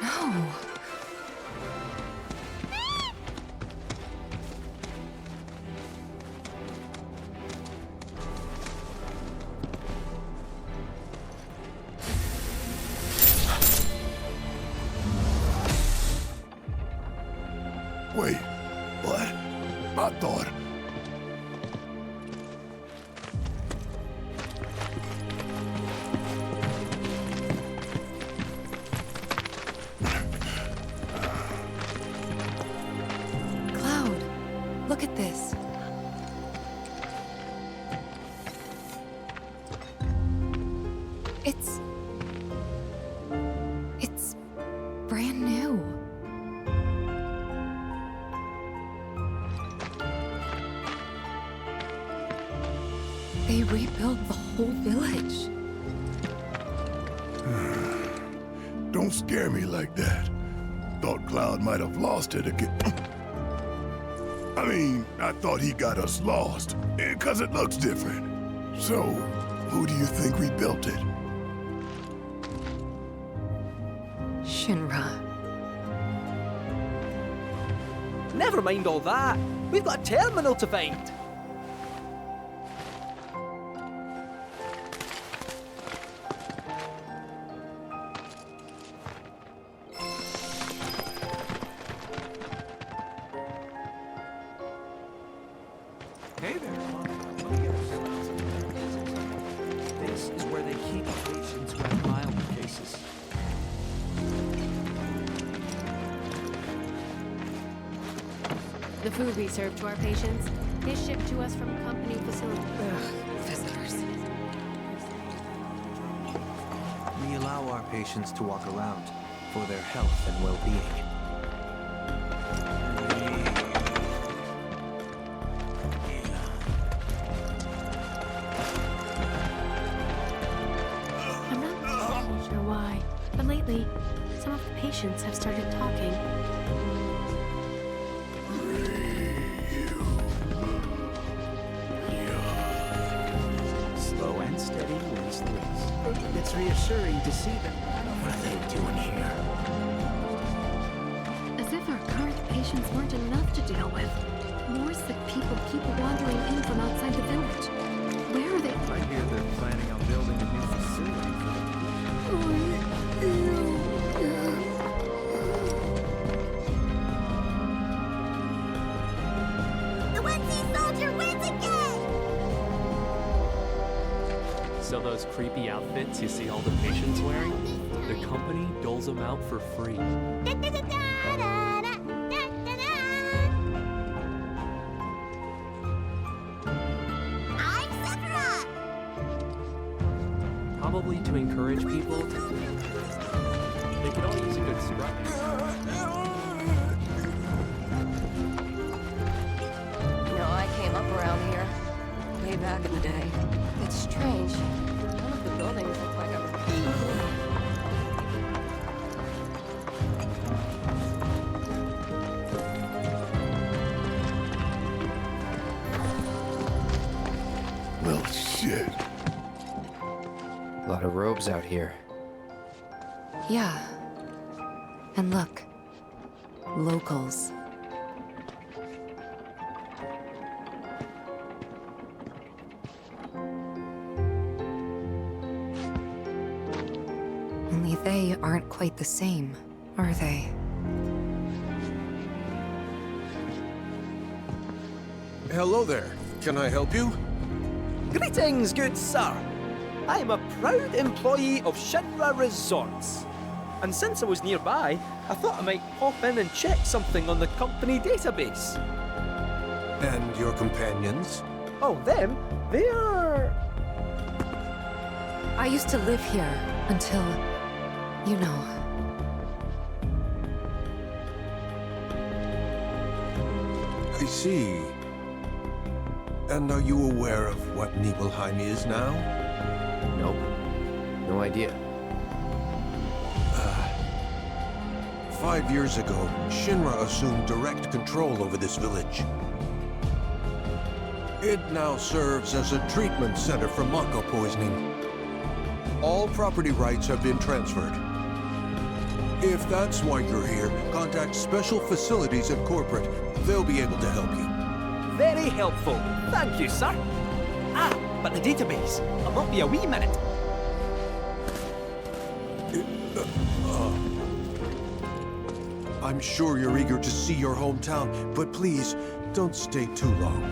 No. Wait, what? I thought... Cloud, look at this. It's brand new. They rebuilt the whole village. Don't scare me like that. Thought Cloud might have lost it again. I mean, I thought he got us lost, because it looks different. So, who do you think rebuilt it? Shinra. Never mind all that. We've got a terminal to find. Hey there. This is where they keep patients who have mild cases. The food we serve to our patients is shipped to us from company facilities. Visitors. We allow our patients to walk around for their health and well-being. I'm not sure why, but lately, some of the patients have started talking. Slow and steady wins the race. It's reassuring to see them. What are they doing here? As if our current patients weren't enough to deal with. More sick people keep wandering in from outside the village. Where are they? I hear they're planning on building a new facility for The onesie soldier wins again! So those creepy outfits you see all the patients wearing? The company doles them out for free. I'm Sephiroth! Probably to encourage people. They could all use a good scrub. You know, I came up around here way back in the day. It's strange. None of the buildings look like I'm... Well, shit. A lot of robes out here. Yeah. And look. Locals. Only they aren't quite the same, are they? Hello there. Can I help you? Greetings, good sir. I am a proud employee of Shinra Resorts. And since I was nearby, I thought I might pop in and check something on the company database. And your companions? Oh, them? They are... I used to live here until, you know. I see. And are you aware of what Nibelheim is now? Nope. No idea. 5 years ago, Shinra assumed direct control over this village. It now serves as a treatment center for Mako poisoning. All property rights have been transferred. If that's why you're here, contact Special Facilities at Corporate. They'll be able to help you. Very helpful. Thank you, sir. Ah, but the database. I'll not be a wee minute. I'm sure you're eager to see your hometown, but please, don't stay too long.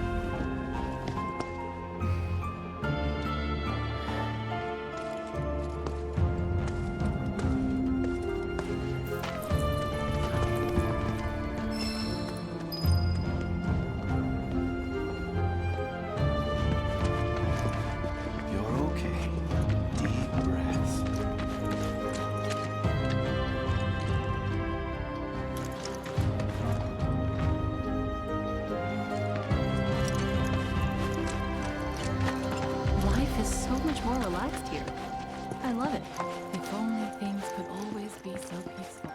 You're okay. Deep breaths. Life is so much more relaxed here. I love it. If only things could always be so peaceful.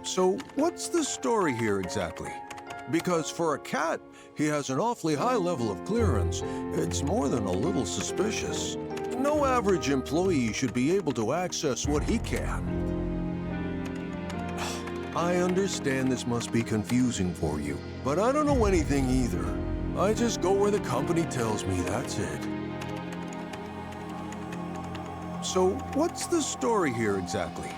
So, what's the story here exactly? Because for a cat, he has an awfully high level of clearance. It's more than a little suspicious. No average employee should be able to access what he can. I understand this must be confusing for you, but I don't know anything either. I just go where the company tells me, that's it. So, what's the story here exactly?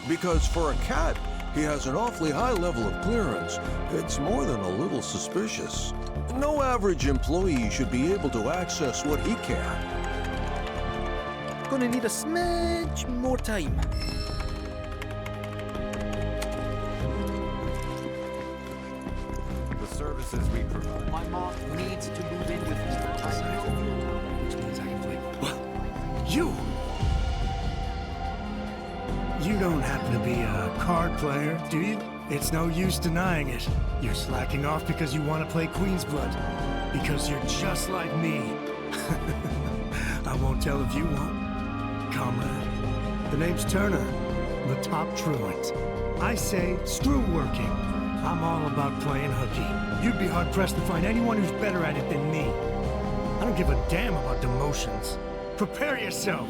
Because for a cat, he has an awfully high level of clearance. It's more than a little suspicious. No average employee should be able to access what he can. Gonna need a smidge more time. The services we provide. My mom needs to move in with me. I know. Which means I can play. Well, you don't happen to be a card player, do you? It's no use denying it. You're slacking off because you want to play Queen's Blood. Because you're just like me. I won't tell if you won't, comrade. The name's Turner, the top truant. I say, screw working. I'm all about playing hooky. You'd be hard-pressed to find anyone who's better at it than me. I don't give a damn about demotions. Prepare yourself.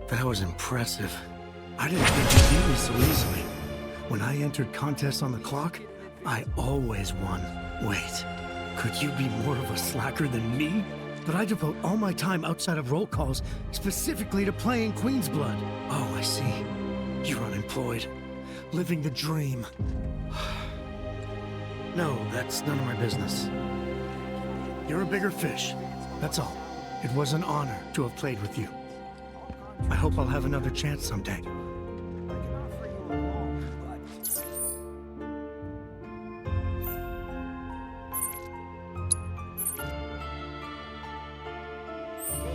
That was impressive. I didn't think you'd beat me so easily. When I entered contests on the clock, I always won. Wait, could you be more of a slacker than me? But I devote all my time outside of roll calls specifically to playing Queen's Blood. Oh, I see. You're unemployed. Living the dream. No, that's none of my business. You're a bigger fish. That's all. It was an honor to have played with you. I hope I'll have another chance someday.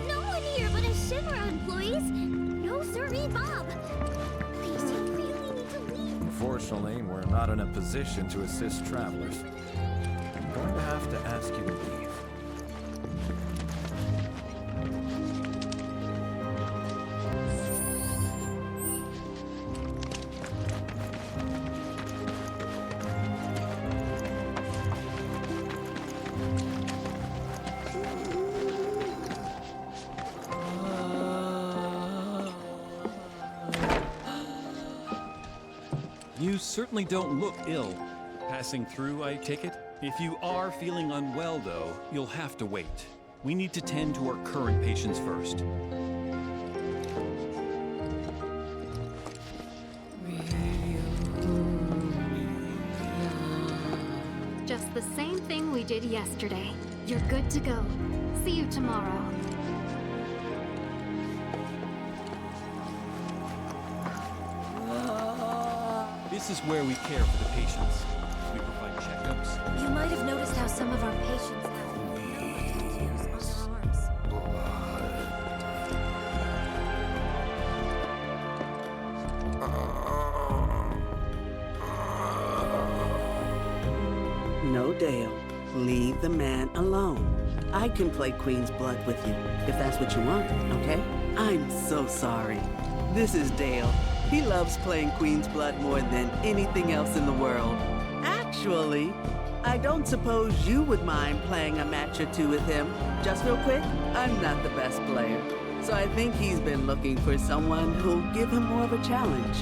No one here but us Shinra employees. No sirree, Bob. Please, you really need to leave. Unfortunately, we're not in a position to assist travelers. I'm going to have to ask you to leave. You certainly don't look ill. Passing through, I take it? If you are feeling unwell, though, you'll have to wait. We need to tend to our current patients first. Just the same thing we did yesterday. You're good to go. See you tomorrow. This is where we care for the patients. We provide checkups. You might have noticed how some of our patients have tattoos on their arms. No, Dale. Leave the man alone. I can play Queen's Blood with you, if that's what you want, okay? I'm so sorry. This is Dale. He loves playing Queen's Blood more than anything else in the world. Actually, I don't suppose you would mind playing a match or two with him. Just real quick, I'm not the best player, so I think he's been looking for someone who'll give him more of a challenge.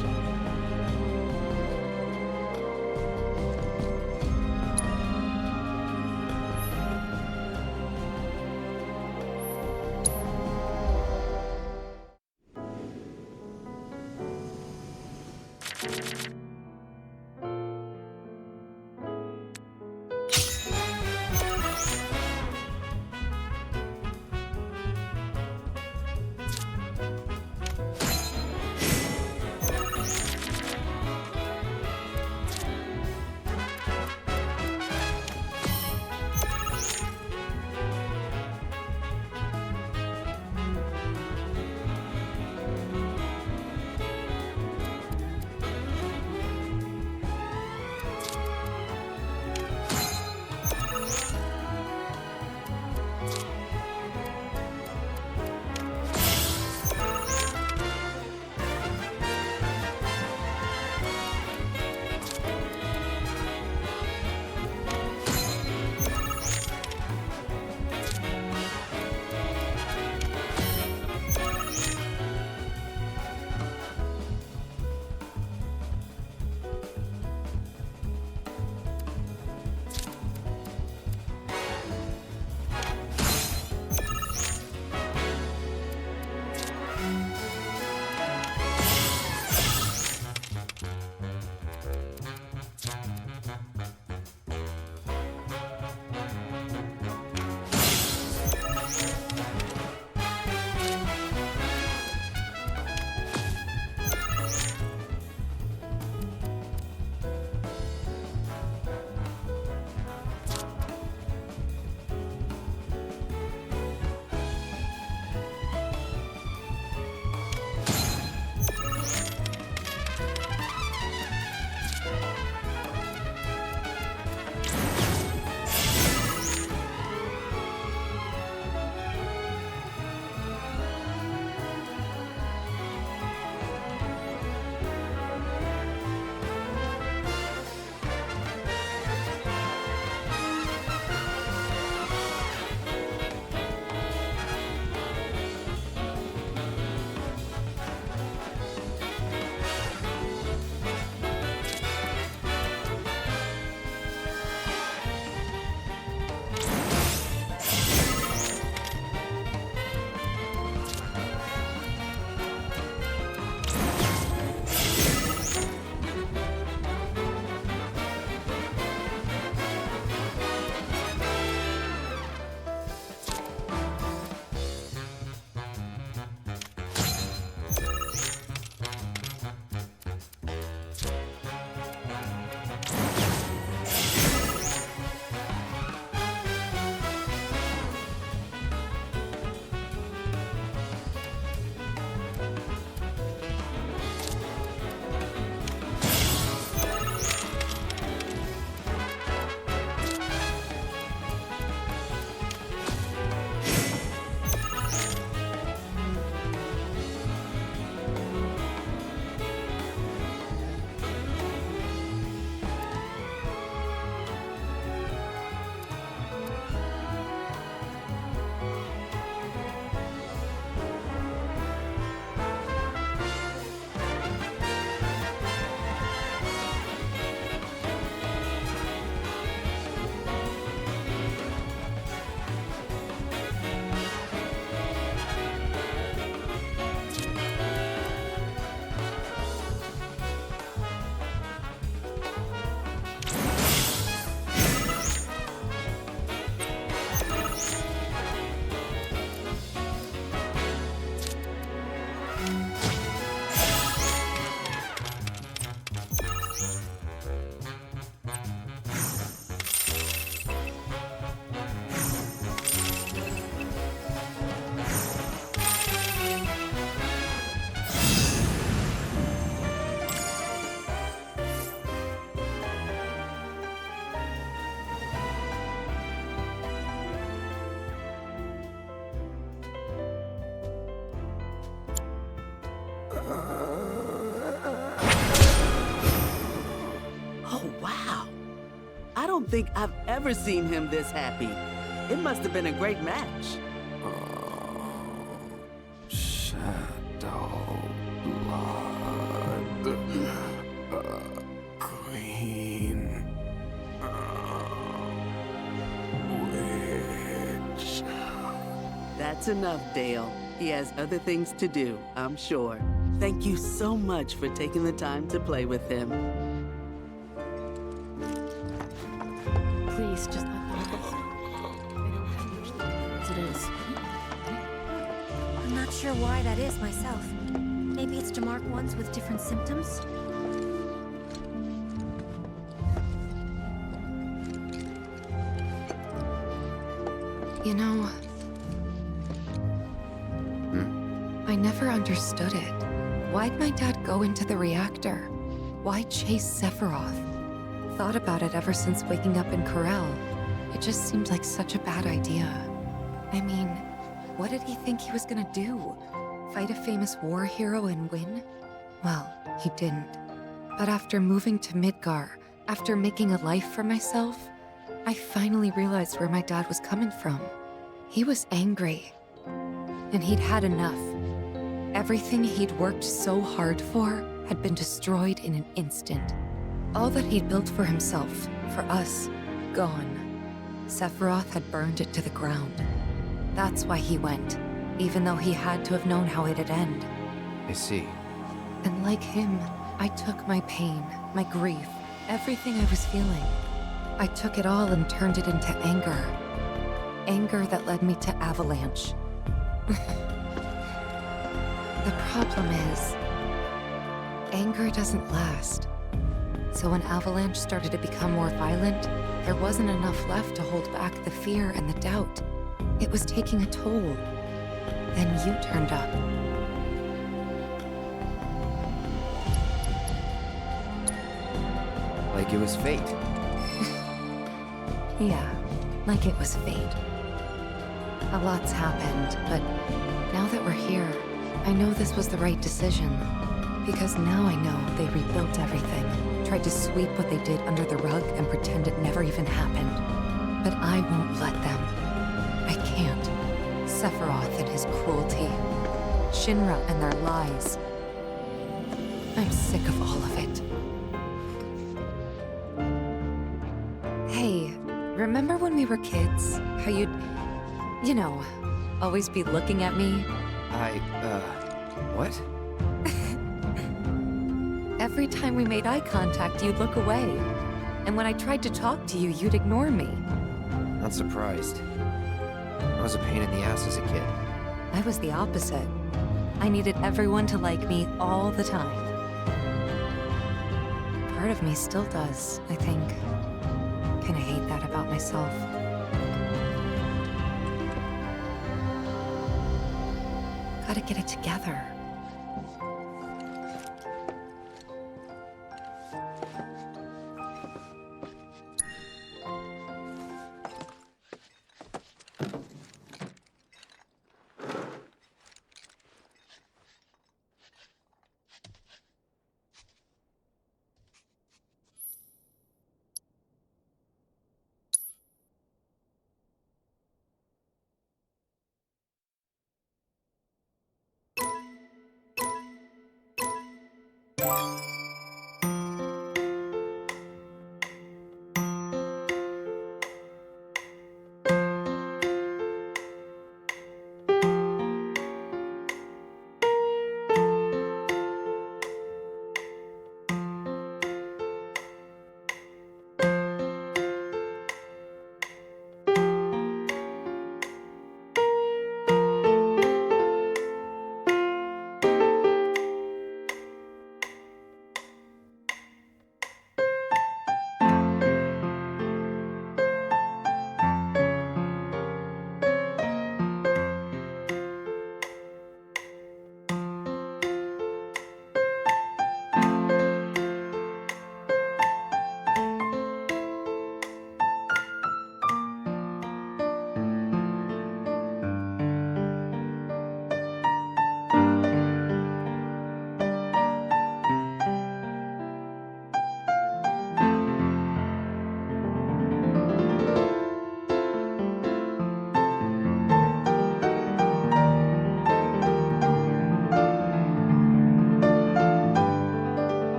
don't think I've ever seen him this happy. It must have been a great match. Shadow blood. Queen. Witch. That's enough, Dale. He has other things to do, I'm sure. Thank you so much for taking the time to play with him. Please, just let them go. I don't have much time as it is. I'm not sure why that is myself. Maybe it's to mark ones with different symptoms? You know, I never understood it. Why'd my dad go into the reactor? Why chase Sephiroth? Thought about it ever since waking up in Corel. It just seemed like such a bad idea. I mean, what did he think he was gonna do? Fight a famous war hero and win? Well, he didn't. But after moving to Midgar, after making a life for myself, I finally realized where my dad was coming from. He was angry. And he'd had enough. Everything he'd worked so hard for had been destroyed in an instant. All that he'd built for himself, for us, gone. Sephiroth had burned it to the ground. That's why he went, even though he had to have known how it'd end. I see. And like him, I took my pain, my grief, everything I was feeling. I took it all and turned it into anger. Anger that led me to Avalanche. The problem is, anger doesn't last. So when Avalanche started to become more violent, there wasn't enough left to hold back the fear and the doubt. It was taking a toll. Then you turned up. Like it was fate. Yeah, like it was fate. A lot's happened, but now that we're here, I know this was the right decision. Because now I know they rebuilt everything, tried to sweep what they did under the rug and pretend it never even happened. But I won't let them. I can't. Sephiroth and his cruelty. Shinra and their lies. I'm sick of all of it. Hey, remember when we were kids? How you'd, you know, always be looking at me? What? Every time we made eye contact, you'd look away. And when I tried to talk to you, you'd ignore me. Not surprised. I was a pain in the ass as a kid. I was the opposite. I needed everyone to like me all the time. Part of me still does, I think. Kinda hate that about myself. Gotta get it together.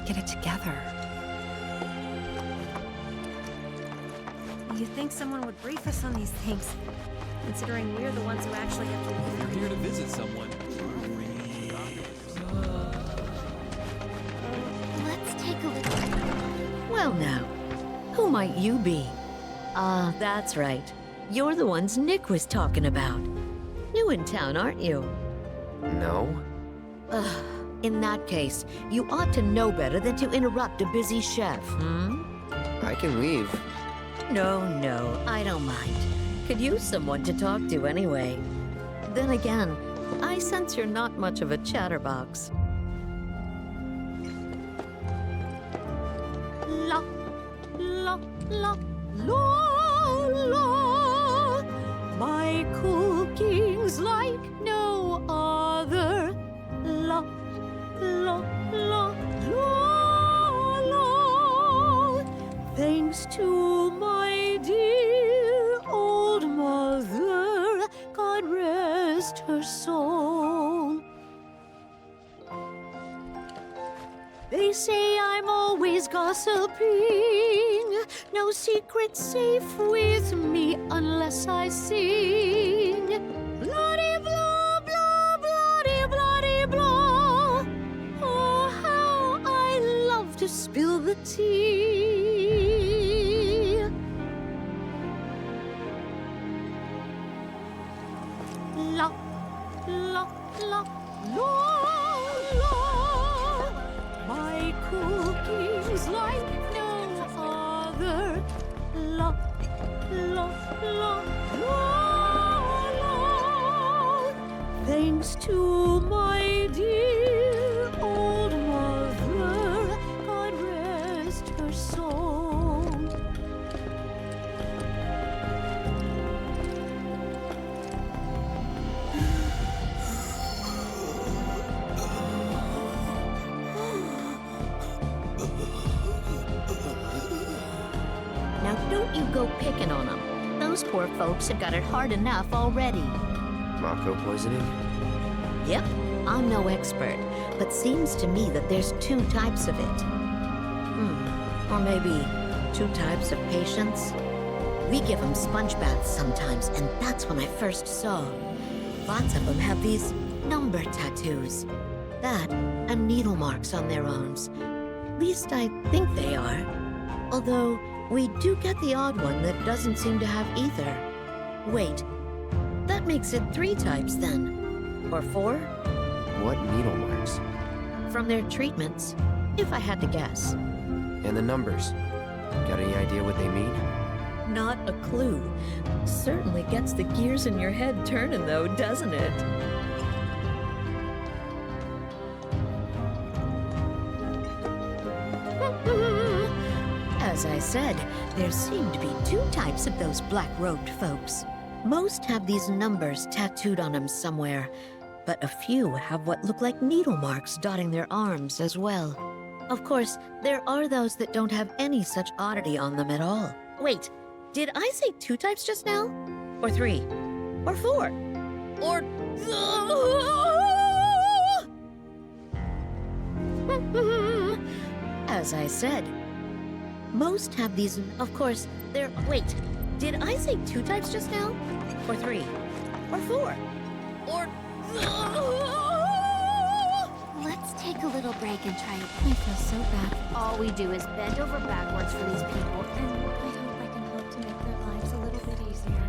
gotta get it together. You think someone would brief us on these things, considering we're the ones who actually have to leave. You're here to visit someone. Let's take a look. Well now, who might you be? Ah, that's right. You're the ones Nick was talking about. New in town, aren't you? No. Ugh, in that case, you ought to know better than to interrupt a busy chef, I can leave. No, I don't mind. Could use someone to talk to anyway. Then again, I sense you're not much of a chatterbox. La, la, la, la, la. My cooking's like no other. La, la, la, la, la. Thanks to my dear old mother, God rest her soul. They say I'm always gossiping, no secret safe with me unless I sing. Bloody blah, blah, bloody, bloody blah. Oh, how I love to spill the tea. La, la, la, la, la. My cooking's like no other. La, la, la, la, la. Thanks to my dear old mother, God rest her soul. Now don't you go picking on them. Those poor folks have got it hard enough already. Mako poisoning? Yep, I'm no expert, but seems to me that there's two types of it. Or maybe two types of patients? We give them sponge baths sometimes, and that's when I first saw. Lots of them have these number tattoos. That, and needle marks on their arms. Least I think they are. Although, we do get the odd one that doesn't seem to have either. Wait, that makes it 3 types then. Or 4? What needle marks? From their treatments, if I had to guess. And the numbers? Got any idea what they mean? Not a clue. Certainly gets the gears in your head turning though, doesn't it? As I said, there seem to be 2 types of those black-robed folks. Most have these numbers tattooed on them somewhere, but a few have what look like needle marks dotting their arms as well. Of course, there are those that don't have any such oddity on them at all. Wait, did I say 2 types just now? Or 3? Or 4? Or... As I said, most have these, of course, they're... Wait, did I say 2 types just now? Or 3? Or 4? Or... Let's take a little break and try it. I feel so bad. All we do is bend over backwards for these people, and I hope I can help to make their lives a little bit easier.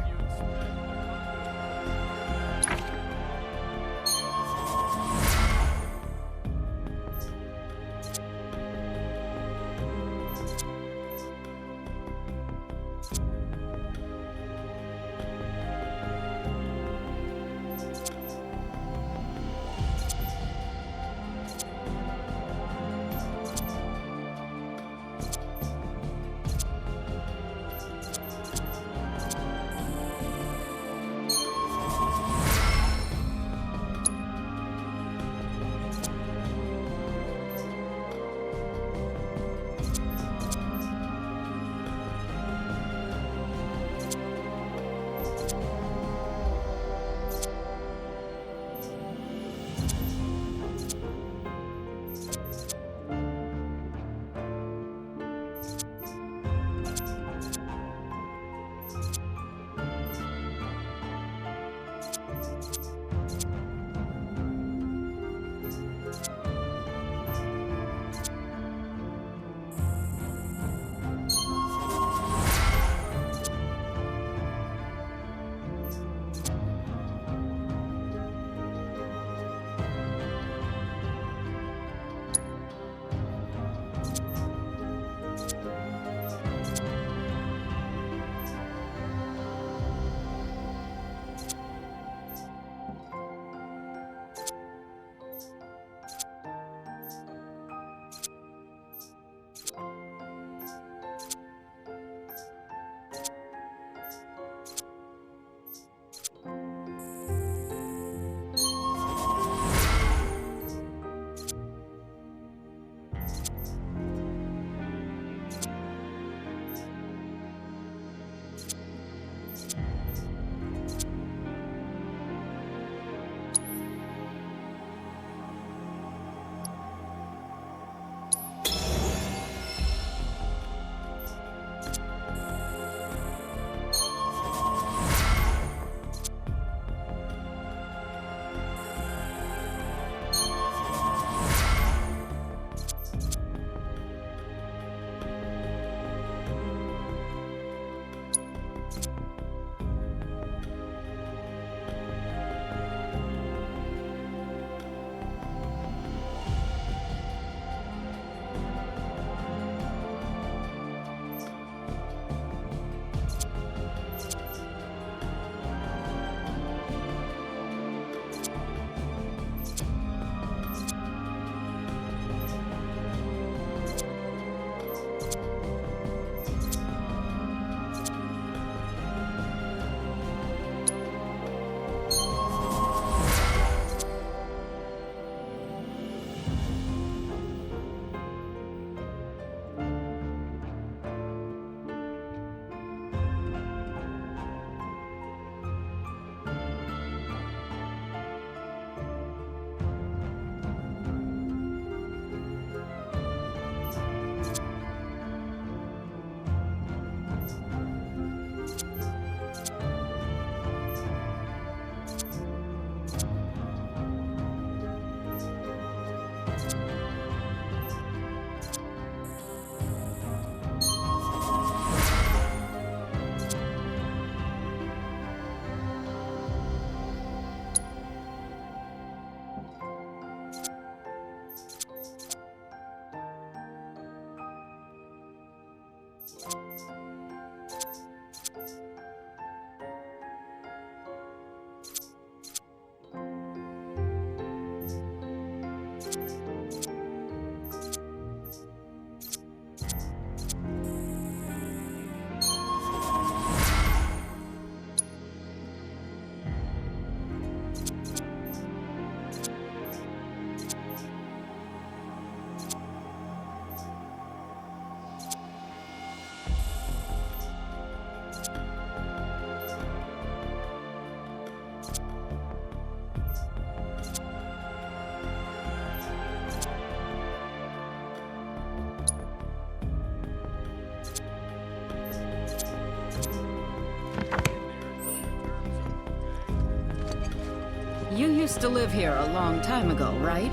used to live here a long time ago, right?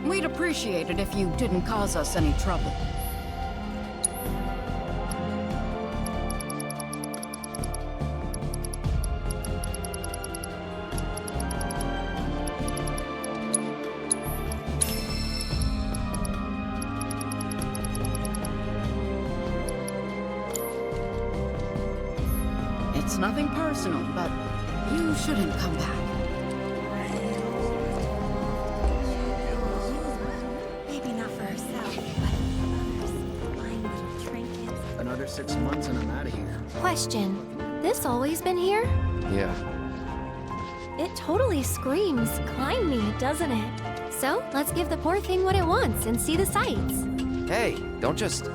We'd appreciate it if you didn't cause us any trouble. It's nothing personal, but you shouldn't come back. Maybe not for herself, but for others. Buying little trinkets. Another 6 months and I'm out of here. Question. This always been here? Yeah. It totally screams, climb me, doesn't it? So, let's give the poor thing what it wants and see the sights. Hey, don't just...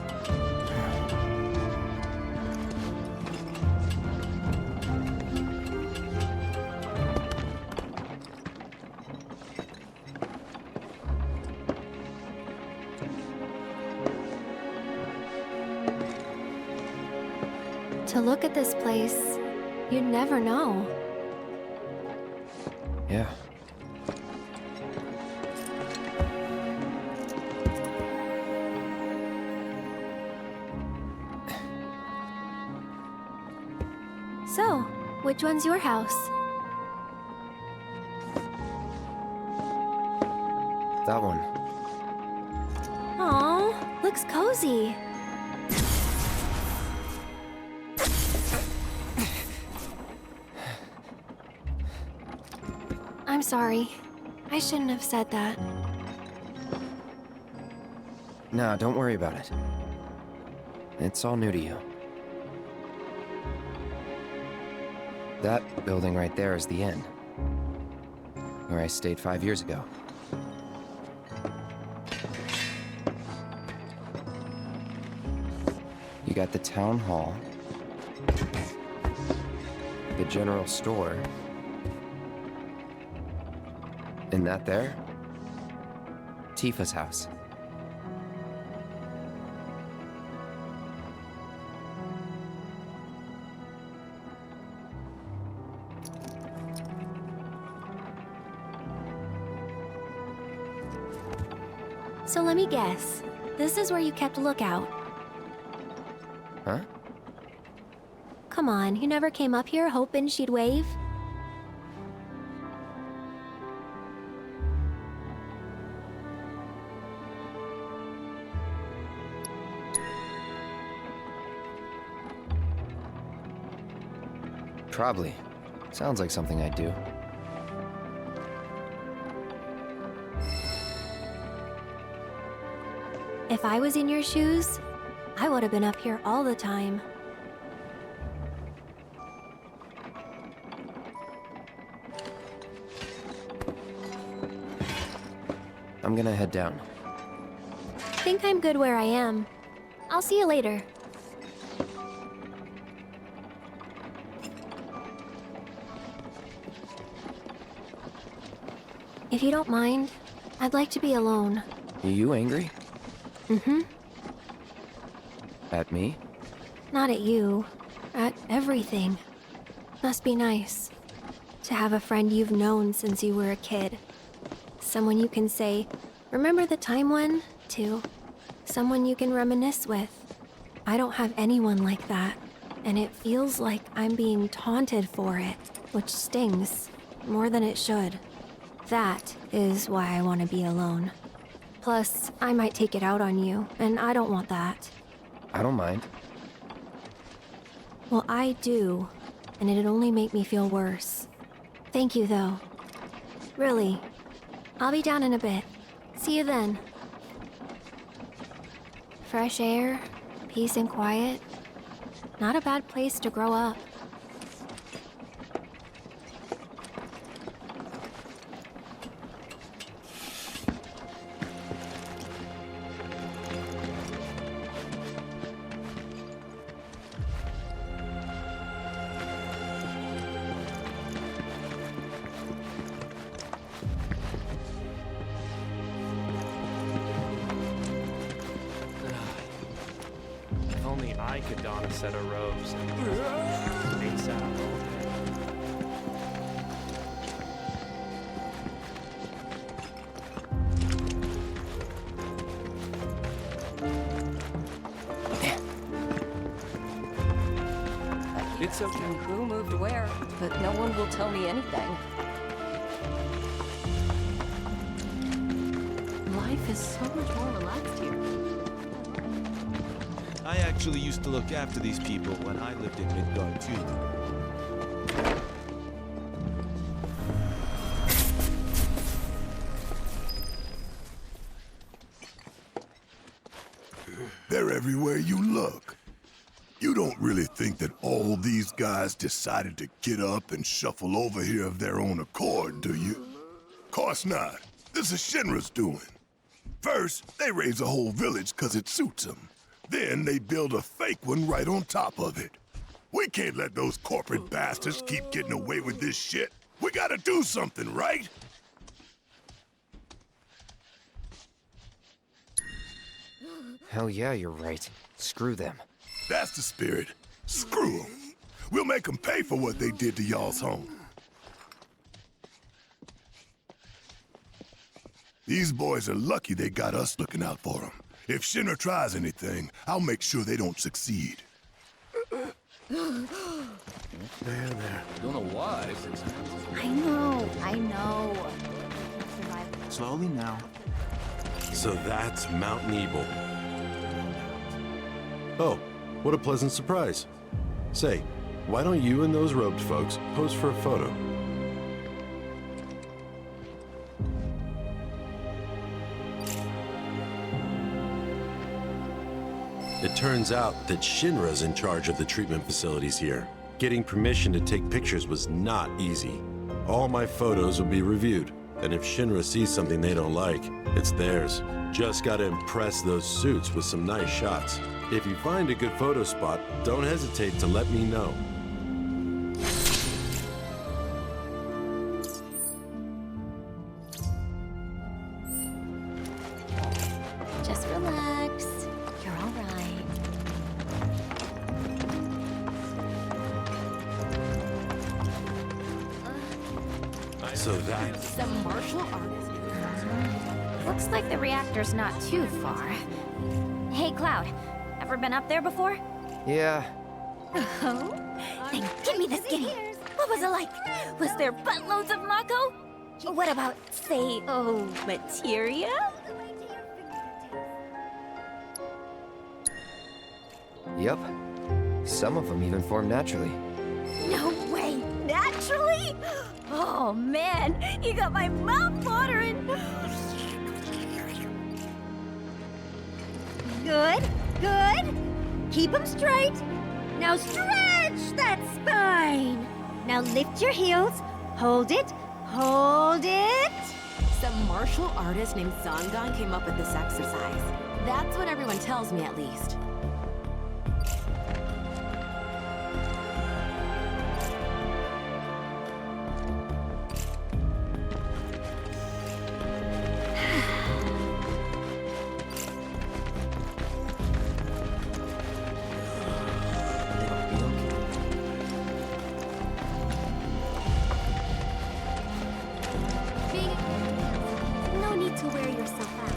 To look at this place, you'd never know. Yeah. So, which one's your house? That one. Aw, looks cozy. I'm sorry. I shouldn't have said that. No, don't worry about it. It's all new to you. That building right there is the inn. Where I stayed 5 years ago. You got the town hall, the general store, and that there, Tifa's house. So let me guess. This is where you kept lookout. Huh? Come on, you never came up here hoping she'd wave? Probably. Sounds like something I'd do. If I was in your shoes, I would have been up here all the time. I'm gonna head down. Think I'm good where I am. I'll see you later. If you don't mind, I'd like to be alone. Are you angry? Mm-hmm. At me? Not at you. At everything. Must be nice. To have a friend you've known since you were a kid. Someone you can say, remember the time when? To. Someone you can reminisce with. I don't have anyone like that. And it feels like I'm being taunted for it. Which stings. More than it should. That is why I want to be alone. Plus, I might take it out on you, and I don't want that. I don't mind. Well, I do, and it'd only make me feel worse. Thank you, though. Really. I'll be down in a bit. See you then. Fresh air, peace and quiet. Not a bad place to grow up. If only I could don a set of robes and face out all day. It's okay. And who moved where, but no one will tell me anything. Life is so much more relaxed here. I actually used to look after these people when I lived in Midgard too. They're everywhere you look. You don't really think that all these guys decided to get up and shuffle over here of their own accord, do you? Course not. This is Shinra's doing. First, they raise a whole village 'cause it suits them. Then they build a fake one right on top of it. We can't let those corporate bastards keep getting away with this shit. We gotta do something, right? Hell yeah, you're right. Screw them. That's the spirit. Screw them. We'll make them pay for what they did to y'all's home. These boys are lucky they got us looking out for them. If Shinra tries anything, I'll make sure they don't succeed. There. Don't know why. I know. Slowly now. So that's Mount Nibel. Oh, what a pleasant surprise. Say, why don't you and those robed folks pose for a photo? It turns out that Shinra's in charge of the treatment facilities here. Getting permission to take pictures was not easy. All my photos will be reviewed, and if Shinra sees something they don't like, it's theirs. Just gotta impress those suits with some nice shots. If you find a good photo spot, don't hesitate to let me know. Just relax. You're all right. So that... Some martial artist. Looks like the reactor's not too far. Hey, Cloud. Ever been up there before? Yeah. Oh? Then give me the skinny. What was it like? Was there buttloads of Mako? What about, say, materia? Yup. Some of them even form naturally. No way! Naturally? Oh man, you got my mouth watering! Good. Keep them straight. Now stretch that spine. Now lift your heels. Hold it. Some martial artist named Zangan came up with this exercise. That's what everyone tells me, at least. No need to wear yourself out.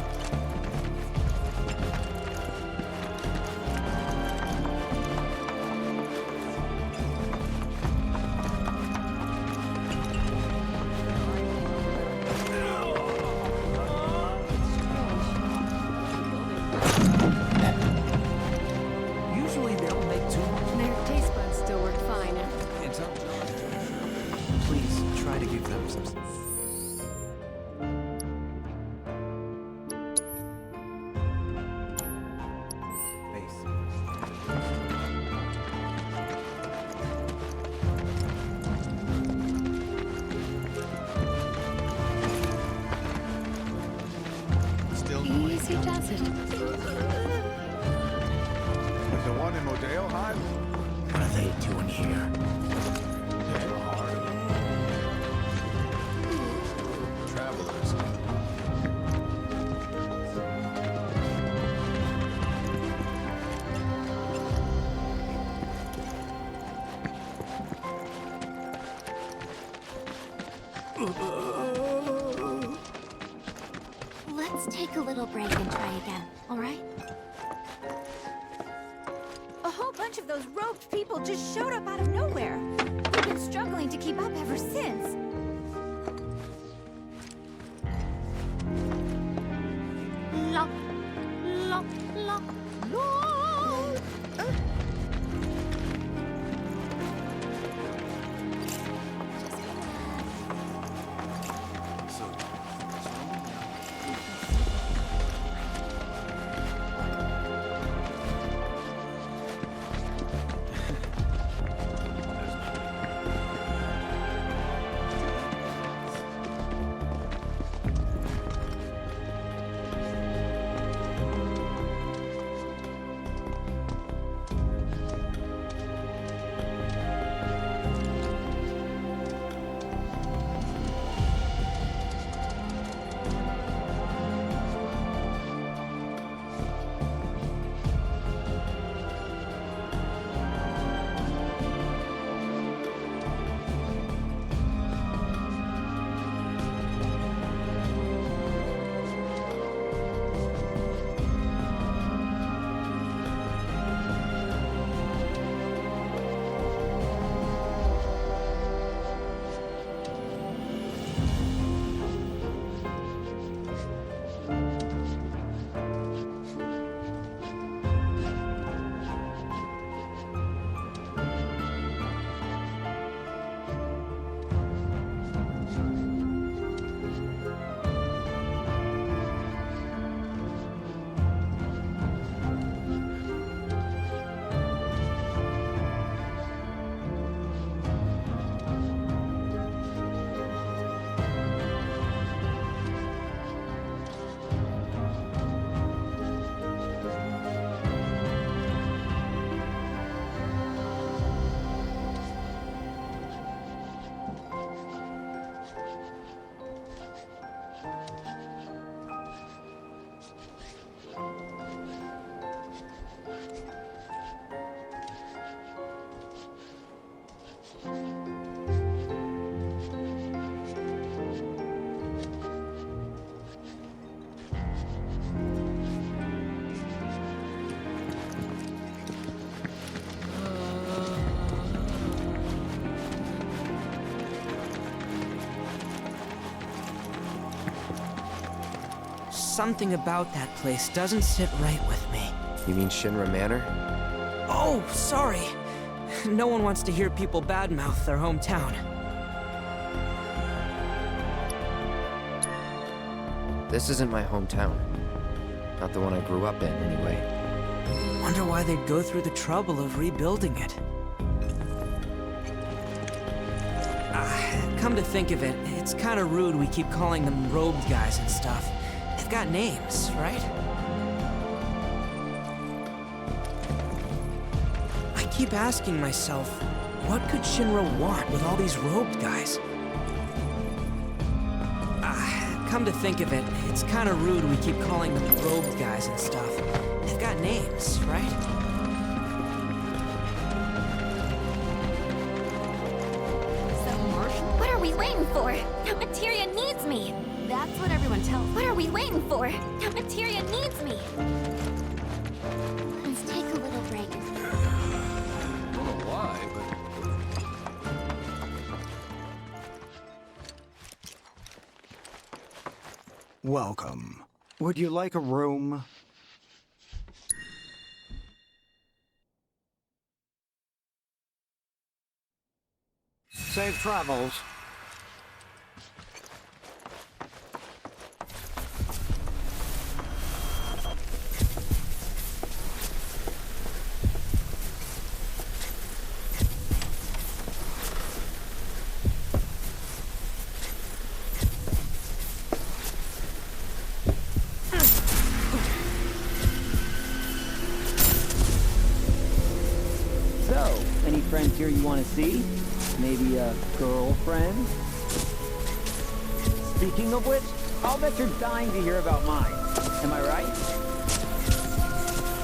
Usually they don't make too much. Their taste buds still work fine. Can't tell. Please try to give them some. Easy does it. With the one in Nibelheim? What are they doing here? Travelers. Let's take a little break and try again, all right? A whole bunch of those robed people just showed up out of nowhere. We've been struggling to keep up ever since. Lock, lock, lock, lock. Something about that place doesn't sit right with me. You mean Shinra Manor? Oh, sorry. No one wants to hear people badmouth their hometown. This isn't my hometown. Not the one I grew up in, anyway. Wonder why they'd go through the trouble of rebuilding it. Come to think of it, it's kind of rude we keep calling them robed guys and stuff. They've got names, right? I keep asking myself, what could Shinra want with all these robed guys? Come to think of it, it's kind of rude we keep calling them robed guys and stuff. They've got names, right? What are we waiting for? Cafeteria needs me. That's what everyone tells me. What are we waiting for? Cafeteria needs me. Let's take a little break. I don't know why, but... Welcome. Would you like a room? Safe travels. So, any friends here you want to see? Maybe a girlfriend? Speaking of which, I'll bet you're dying to hear about mine. Am I right?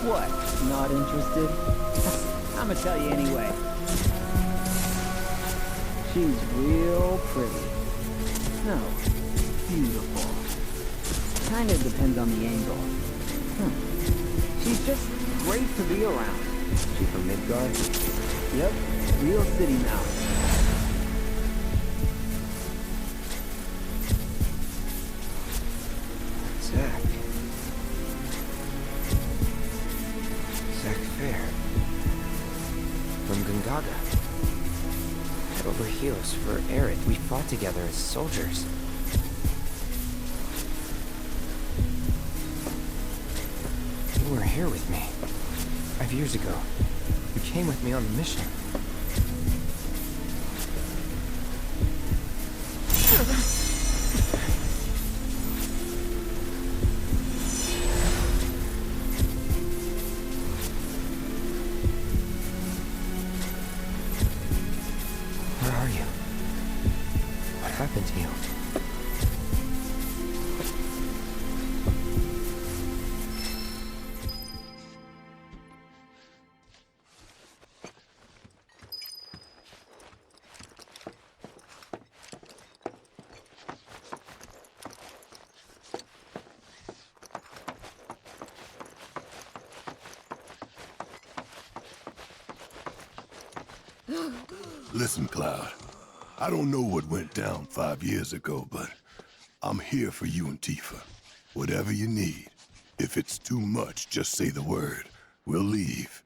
What? Not interested? I'ma tell you anyway. She's real pretty. No, beautiful. Kinda depends on the angle. She's just great to be around. She from Midgard? Yep, real city now. Zack. Zack Fair. From Gungaga. Head over heels for Aerith. We fought together as soldiers. You were here with me. 5 years ago. You came with me on the mission. Where are you? What happened to you? Listen, Cloud. I don't know what went down 5 years ago, but I'm here for you and Tifa. Whatever you need. If it's too much, just say the word. We'll leave.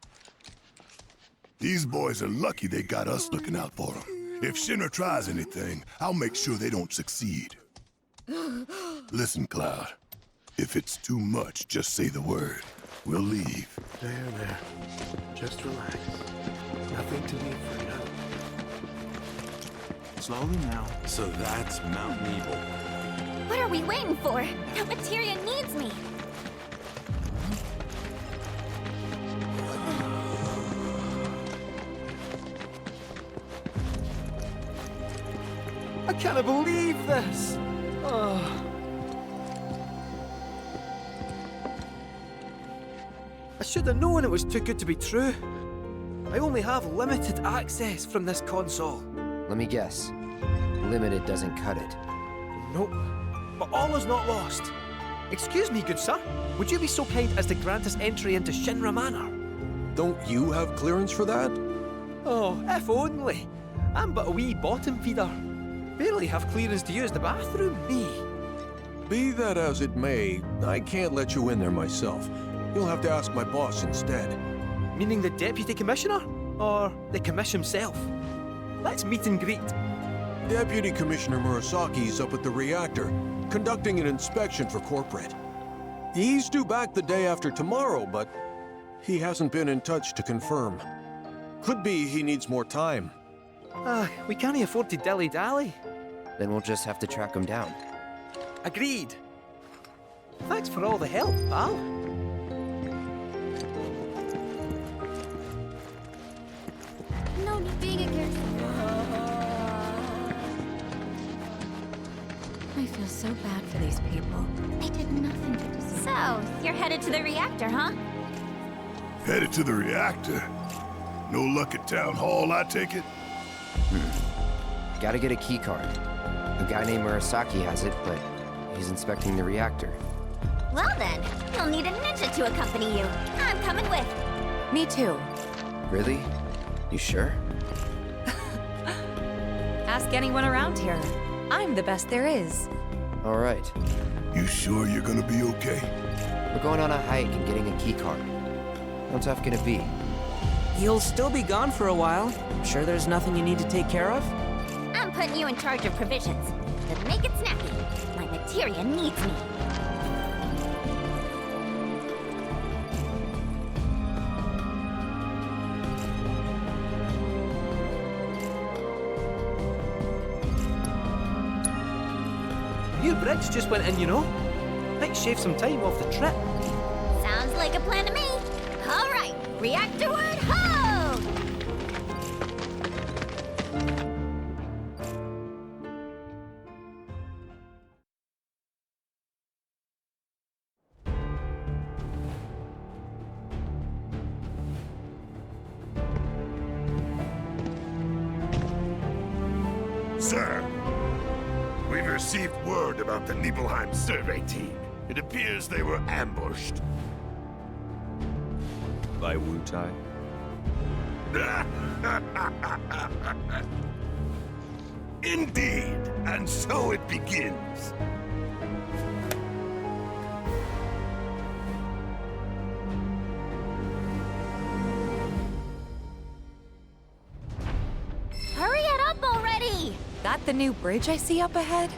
These boys are lucky they got us looking out for them. If Shinra tries anything, I'll make sure they don't succeed. Listen, Cloud. If it's too much, just say the word. We'll leave. There. Just relax. Nothing to be afraid of. Slowly now. So that's Mount Nibel. What are we waiting for? That materia needs me. I can't believe this! I should have known it was too good to be true. I only have limited access from this console. Let me guess. Limited doesn't cut it. Nope. But all is not lost. Excuse me, good sir. Would you be so kind as to grant us entry into Shinra Manor? Don't you have clearance for that? Oh, if only. I'm but a wee bottom feeder. Barely have clearance to use the bathroom, me. Be that as it may, I can't let you in there myself. You'll have to ask my boss instead. Meaning the deputy commissioner? Or the commish himself? Let's meet and greet. Deputy Commissioner Murasaki's up at the reactor, conducting an inspection for corporate. He's due back the day after tomorrow, but he hasn't been in touch to confirm. Could be he needs more time. We can't afford to dilly-dally. Then we'll just have to track him down. Agreed. Thanks for all the help, pal. No need being a caretaker. I feel so bad for these people. They did nothing to deserve. So, you're headed to the reactor, huh? Headed to the reactor? No luck at Town Hall, I take it? Gotta get a key card. A guy named Murasaki has it, but he's inspecting the reactor. Well then, you'll need a ninja to accompany you. I'm coming with. Me too. Really? You sure? Ask anyone around here. I'm the best there is. All right. You sure you're gonna be okay? We're going on a hike and getting a key card. How tough can it be? You'll still be gone for a while. Sure there's nothing you need to take care of? I'm putting you in charge of provisions. But make it snappy. My materia needs me. New bridge just went in, you know. Might shave some time off the trip. Sounds like a plan to me. All right, reactorward ho! Sir, we've received word about the Nibelheim survey team. It appears they were ambushed. By Wu Tai? Indeed, and so it begins. Hurry it up already! That the new bridge I see up ahead?